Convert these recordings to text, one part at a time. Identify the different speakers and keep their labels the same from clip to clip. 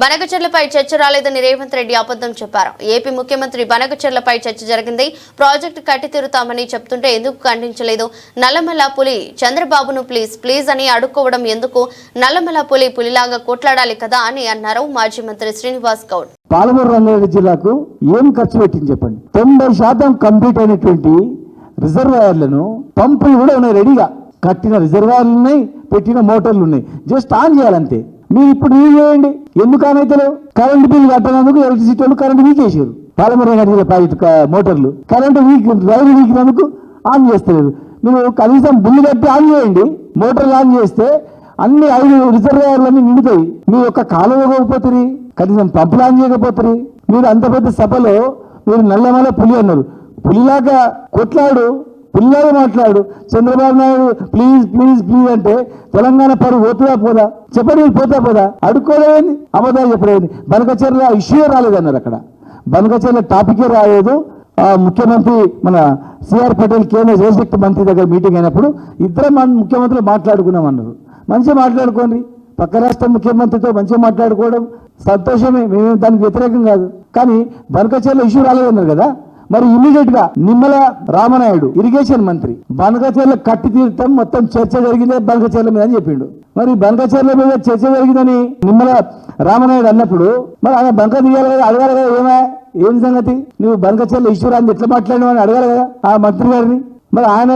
Speaker 1: బనకచెర్లపై చర్చ రాలేదని రేవంత్ రెడ్డి అబద్ధం చెప్పారు. ఏపీ ముఖ్యమంత్రి బనకచెర్లపై చర్చ జరిగింది, ప్రాజెక్టు కట్టి తీరుతామని చెప్తుంటే ఎందుకు ఖండించలేదు? నల్లమల పులి చంద్రబాబును ప్లీజ్ అని అడుక్కోవడం ఎందుకు? నల్లమల పులి పులిలాగా కొట్లాడాలి కదా అని అన్నారు మాజీ మంత్రి శ్రీనివాస్ గౌడ్.
Speaker 2: పాలమూరు రంగారెడ్డి జిల్లాకు ఏం ఖర్చు పెట్టింది చెప్పండి. 90% కంప్లీట్ అయినటువంటి రిజర్వాయర్లను పంపులు కూడా ఉన్నాయి, రెడీగా కట్టిన రిజర్వాయర్లు ఉన్నాయి, పెట్టిన మోటార్లు ఉన్నాయి, జస్ట్ ఆన్ చేయాలంతే. మీరు ఇప్పుడు రివ్యూ చేయండి, ఎందుకు ఆన్ అయితే కరెంటు బిల్లు కట్టనందుకు ఎలక్ట్రిసిటీ వాళ్ళు కరెంటు వీకేసారు. పాలమూరు రంగారెడ్డి జిల్లా ప్రాజెక్టు మోటార్లు కరెంటు రైలు వీకినందుకు ఆన్ చేస్తలేదు. మీరు కనీసం బిల్లు కట్టి ఆన్ చేయండి, మోటార్లు ఆన్ చేస్తే అన్ని 5 రిజర్వాయర్లన్నీ నిండుతాయి. మీ యొక్క కాలువ పోతుంది, కనీసం పంపులు ఆన్ చేయకపోతుంది. మీరు అంత పెద్ద సభలో మీరు నల్లమల పులి అన్నారు, పులిలాగా కొట్లాడు, పులిలాగా మాట్లాడు. Chandrababu Naidu please please please అంటే తెలంగాణ పరువు పోతుందా పోదా చెప్పండి, పోతా అడుక్కోలేదని అబద్ధాలు చెప్పలేదు. బనకచెర్ల ఇష్యూ రాలేదన్నారు, అక్కడ బనకచెర్ల టాపికే రాలేదు. ముఖ్యమంత్రి మన సిఆర్ పటేల్ కేంద్ర జలశక్తి మంత్రి దగ్గర మీటింగ్ అయినప్పుడు ఇద్దరం ముఖ్యమంత్రులు మాట్లాడుకున్నామన్నారు. మంచిగా మాట్లాడుకోండి, పక్క రాష్ట్ర ముఖ్యమంత్రితో మంచిగా మాట్లాడుకోవడం సంతోషమే, మేము దానికి వ్యతిరేకం కాదు. కానీ బనకచెర్ల ఇష్యూ రాలేదన్నారు కదా, మరి ఇమీడియట్ గా నిమ్మల రామనాయుడు ఇరిగేషన్ మంత్రి బనకచెర్ల కట్టి తీర్థం మొత్తం చర్చ జరిగిందే బనకచెర్ల మీద అని చెప్పిండు. మరి బనకచెర్ల మీద చర్చ జరిగిందని నిమ్మల రామనాయుడు అన్నప్పుడు మరి ఆయన బంక తీయాలి కదా, అడగాలి కదా, ఏం సంగతి నువ్వు బనకచెర్ల ఇష్యూ రాని ఎట్లా మాట్లాడినావు అని అడగాలి కదా ఆ మంత్రి గారిని. మరి ఆయన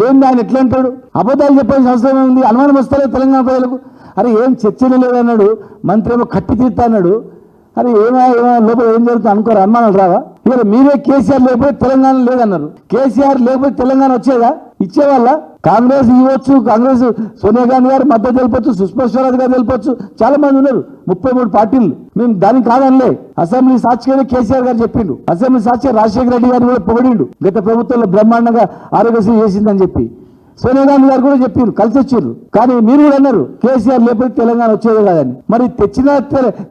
Speaker 2: లేని ఆయన ఎట్లా అంటాడు? అబద్ధాలు చెప్పాల్సిన అవసరం ఉంది, అనుమానం వస్తలేదు తెలంగాణ ప్రజలకు. అరే ఏం చర్చలు లేదన్నాడు మంత్రి, ఏమో కట్టి తీర్తా అన్నాడు. అరే ఏమో లోపల ఏం జరుగుతుంది అనుకోరు, అనుమానాలు రావా? ఇవాళ మీరే కేసీఆర్ లేకపోతే తెలంగాణ లేదన్నారు. కేసీఆర్ లేకపోతే తెలంగాణ వచ్చేదా? ఇచ్చేవాళ్ళ కాంగ్రెస్ ఇవ్వచ్చు, కాంగ్రెస్ సోనియా గాంధీ గారు మద్దతు తెలిపొచ్చు, సుష్మా స్వరాజ్ గారు తెలిపొచ్చు, చాలా మంది ఉన్నారు, 33 పార్టీలు. మేము దానికి కాదనిలే. అసెంబ్లీ సాక్షిగానే కేసీఆర్ గారు చెప్పిండు, అసెంబ్లీ సాక్షి రాజశేఖర రెడ్డి గారిని కూడా పొగిడిండు, గత ప్రభుత్వంలో బ్రహ్మాండంగా ఆరోగ్యశ్రీ చేసిందని చెప్పి. సోనియా గాంధీ గారు కూడా చెప్పారు, కలిసి వచ్చారు. కానీ మీరు కూడా అన్నారు కేసీఆర్ లేకపోతే తెలంగాణ వచ్చేది కాదని. మరి తెచ్చిన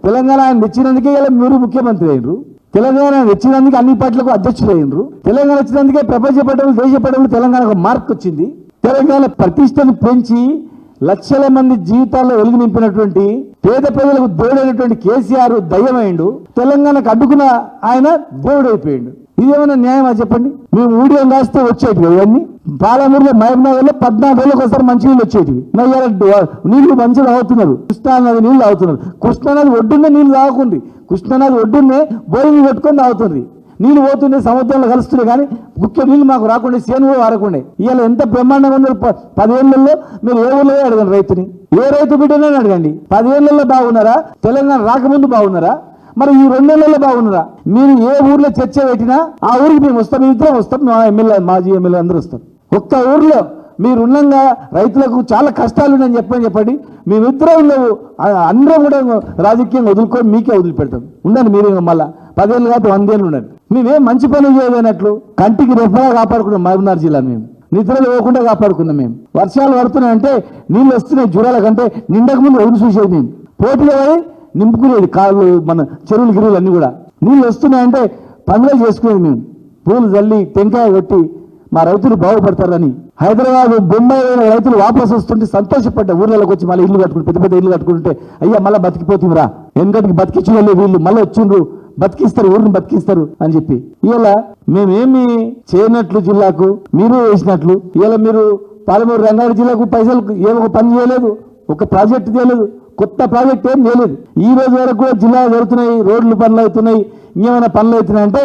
Speaker 2: తెలంగాణ ఆయన తెచ్చినందుకే ఇలా మీరు ముఖ్యమంత్రి అయినరు, తెలంగాణ వచ్చినందుకు అన్ని పార్టీలకు అధ్యక్షులు అయినరు, తెలంగాణ వచ్చినందుకే ప్రపంచ పటంలో దేశ పటంలో తెలంగాణకు మార్క్ వచ్చింది. తెలంగాణ ప్రతిష్టను పెంచి లక్షల మంది జీవితాల్లో వెలుగు నింపినటువంటి పేద ప్రజలకు దేవుడైనటువంటి కేసీఆర్ దయ్యమైండు, తెలంగాణకు అడ్డుకున్న ఆయన దేవుడైపోయిండు. ఇదేమైనా న్యాయమా చెప్పండి? మేము ఊడియం రాస్తే వచ్చేటివి ఇవన్నీ. పాలమూరులో మహబూబ్నగర్లో 14 రోజులకు ఒకసారి మంచి నీళ్ళు వచ్చేటివి. నీళ్లు మంచిగా తాగుతున్నారు, కృష్ణానది నీళ్లు తాగుతున్నారు. కృష్ణానది ఒడ్డున్నే నీళ్లు తాగుతుంది, కృష్ణానది ఒడ్డున్నే బోరింగ్ పెట్టుకొని తాగుతుంది. నీళ్లు పోతుండే సముద్రంలో కలుస్తున్నాయి, కానీ ముఖ్య నీళ్లు మాకు రాకుండా సేను కూడా వారకుండా. ఇవాళ ఎంత బ్రహ్మాండంగా ఉన్నారు. 10 ఏళ్లలో మీరు ఏ ఊళ్ళో అడగండి, రైతుని ఏ రైతు బిడ్డనే అడగండి. 10 ఏళ్లలో బాగున్నారా? తెలంగాణ రాకముందు బాగున్నారా? మరి ఈ 2 నెలల్లో బాగున్నారా? మీరు ఏ ఊర్లో చర్చ పెట్టినా ఆ ఊరికి మేము వస్తాం, ఇద్దరం వస్తాం, మా ఎమ్మెల్యే మాజీ ఎమ్మెల్యే అందరూ వస్తాం. ఒక్క ఊర్లో మీరు ఉన్నంగా రైతులకు చాలా కష్టాలు ఉన్నాయని చెప్పండి. మేమిద్దరం లేవు, అందరం కూడా రాజకీయంగా వదులుకొని మీకే వదిలిపెడతాం. ఉండండి మీరు మళ్ళీ 10 ఏళ్ళు కాదు 100 ఏళ్ళు ఉండండి. మేమేం మంచి పనులు చేయలేనట్లు కంటికి రెప్పగా కాపాడుకున్నాం. మహబూబ్నగర్ జిల్లా మేము నిద్రలు పోకుండా కాపాడుకున్నాం. మేము వర్షాలు పడుతున్నాయంటే నీళ్ళు వస్తున్నాయి, జ్వరాల కంటే నిండక ముందు ఎదురు చూసేది. మేము పోటీలో నింపుకునేది కాళ్ళు, మన చెరువులు గిరువులు అన్ని కూడా. నీళ్ళు వస్తున్నాయంటే పండుగలు చేసుకునేది. మేము పూలు చల్లి టెంకాయ కొట్టి మా రైతులు బాగుపడతారని. హైదరాబాద్ బొంబాయి రైతులు వాపసు వస్తుంటే సంతోషపడ్డ, ఊర్లలోకి వచ్చి మళ్ళీ ఇల్లు కట్టుకుంటే, పెద్ద పెద్ద ఇల్లు కట్టుకుంటే అయ్యా మళ్ళీ బతికిపోతుందిరా, ఎందుకంటే బతికించిన వాళ్ళు వీళ్ళు మళ్ళీ వచ్చిండ్రు, బతికిస్తారు, ఊరిని బతికిస్తారు అని చెప్పి. ఇలా మేమేమి చేయనట్లు జిల్లాకు మీరు వేసినట్లు. ఇలా మీరు పాలమూరు రంగారెడ్డి జిల్లాకు పైసలు ఏమో పని చేయలేదు, ఒక ప్రాజెక్టు చేయలేదు, కొత్త ప్రాజెక్ట్ ఏం చేయలేదు. ఈ రోజు వరకు కూడా జిల్లా జరుగుతున్నాయి, రోడ్లు పనులు అవుతున్నాయి, ఇంకేమైనా పనులు అవుతున్నాయి అంటే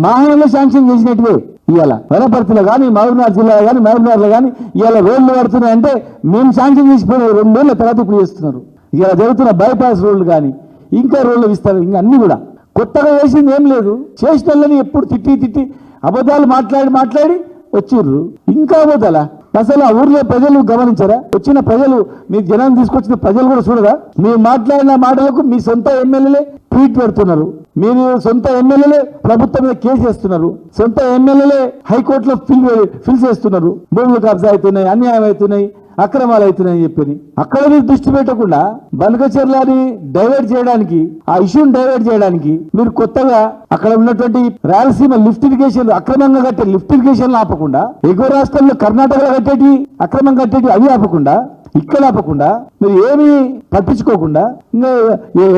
Speaker 2: మాహంలో శాంక్షన్ చేసినట్టువే. ఇవాళ వనపర్తిలో కానీ మహబూబ్నగర్ జిల్లాలో కానీ మహబూబ్నగర్లో కానీ ఇవాళ రోడ్లు పడుతున్నాయి అంటే మేము శాంక్షన్ చేసిపోయిన 2 ఏళ్ళ తర్వాత ఇప్పుడు చేస్తున్నారు. ఇలా జరుగుతున్న బైపాస్ రోడ్లు కానీ ఇంకా రోడ్లు ఇస్తారు, ఇంకా అన్ని కూడా కొత్తగా వేసింది ఏం లేదు. చేసిన వాళ్ళని ఎప్పుడు తిట్టి అబద్ధాలు మాట్లాడి వచ్చిర్రు. ఇంకా అబద్ధాలా? అసలు ఆ ఊర్లో ప్రజలు గమనించారా? వచ్చిన ప్రజలు, మీ జనాన్ని తీసుకొచ్చిన ప్రజలు కూడా చూడరా? మీరు మాట్లాడిన మాటలకు మీ సొంత ఎమ్మెల్యేలే ట్వీట్ పెడుతున్నారు, మీరు సొంత ఎమ్మెల్యేలే ప్రభుత్వం మీద కేసు చేస్తున్నారు, సొంత ఎమ్మెల్యేలే హైకోర్టులో ఫిల్ చేస్తున్నారు. భూములు కబ్జా అవుతున్నాయి, అన్యాయం అవుతున్నాయి, అక్రమాలు అవుతున్నాయని చెప్పి అక్కడ మీరు దృష్టి పెట్టకుండా బనకచెర్లని డైవర్ట్ చేయడానికి, ఆ ఇష్యూని డైవర్ట్ చేయడానికి మీరు కొత్తగా అక్కడ ఉన్నటువంటి రాయలసీమ లిఫ్ట్ ఇరిగేషన్ అక్రమంగా కట్టే లిఫ్ట్ ఇరిగేషన్ ఆపకుండా, ఎగువ రాష్ట్రంలో కర్ణాటకలో కట్టేటి అక్రమంగా కట్టేటి అవి ఆపకుండా ఇక్కడ ఆపకుండా మీరు ఏమీ పట్టించుకోకుండా ఇంకా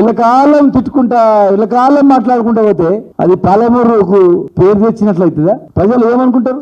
Speaker 2: ఎల్లకాలం తిట్టుకుంటా ఎల్లకాలం మాట్లాడుకుంటా పోతే అది పాలమూరుకు పేరు తెచ్చినట్లయితుందా? ప్రజలు ఏమనుకుంటారు?